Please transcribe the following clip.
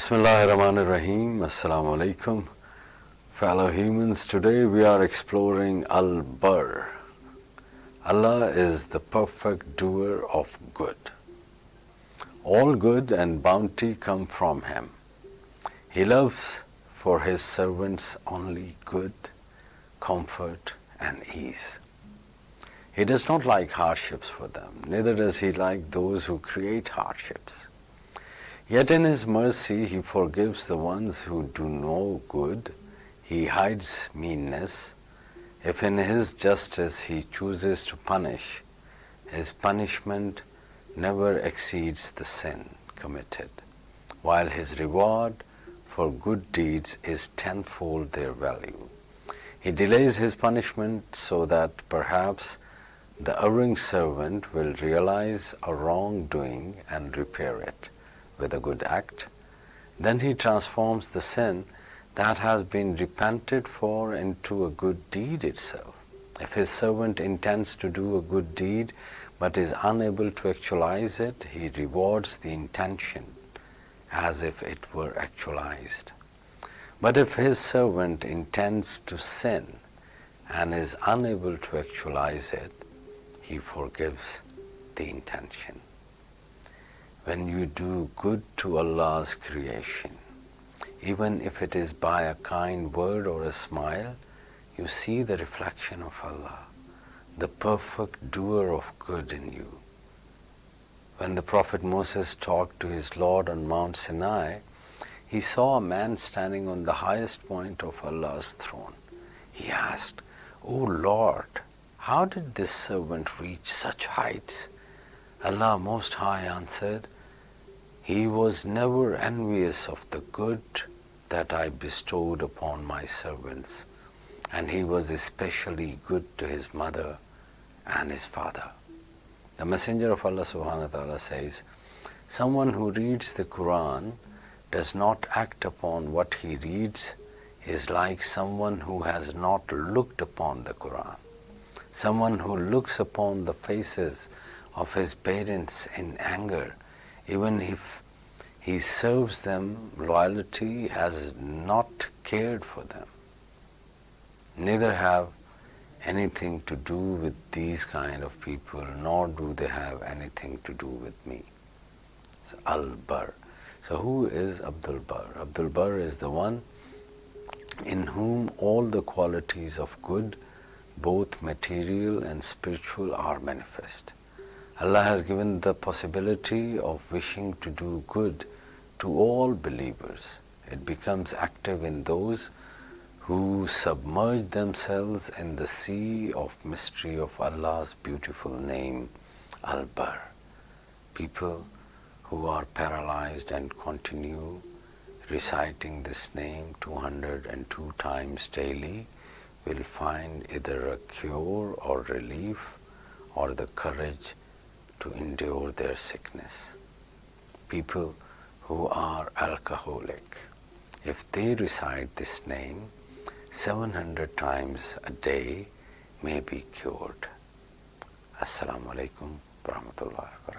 Bismillahirrahmanirrahim. Assalamu alaikum. Fellow humans, today we are exploring Al-BARR. Allah is the perfect doer of good. All good and bounty come from Him. He loves for His servants only good, comfort and ease. He does not like hardships for them, neither does He like those who create hardships. Yet in His mercy He forgives the ones who do no good. He hides meanness. If in His justice He chooses to punish, His punishment never exceeds the sin committed, while His reward for good deeds is tenfold their value. He delays His punishment so that perhaps the erring servant will realize a wrongdoing and repair it with a good act. Then He transforms the sin that has been repented for into a good deed itself. If His servant intends to do a good deed but is unable to actualize it, He rewards the intention as if it were actualized. But if His servant intends to sin and is unable to actualize it, He forgives the intention. When you do good to Allah's creation, even if it is by a kind word or a smile, you see the reflection of Allah, the perfect doer of good in you. When the Prophet Moses talked to his Lord on Mount Sinai, he saw a man standing on the highest point of Allah's throne. He asked, "O Lord, how did this servant reach such heights?" Allah Most High answered, "He was never envious of the good that I bestowed upon my servants, and he was especially good to his mother and his father." The Messenger of Allah subhanahu wa ta'ala says, someone who reads the Quran does not act upon what he reads is like someone who has not looked upon the Quran. Someone who looks upon the faces of his parents in anger, even if he serves them loyalty, has not cared for them. Neither have anything to do with these kind of people, nor do they have anything to do with me. So, Al-BARR. So who is Abdul Barr? Abdul Barr is the one in whom all the qualities of good, both material and spiritual, are manifest. Allah has given the possibility of wishing to do good to all believers. It becomes active in those who submerge themselves in the sea of mystery of Allah's beautiful name, Al-BARR. People who are paralyzed and continue reciting this name 202 times daily will find either a cure or relief or the courage to endure their sickness. People who are alcoholic, if they recite this name 700 times a day, may be cured. Assalamu alaikum wa rahmatullahi wa barakatuh.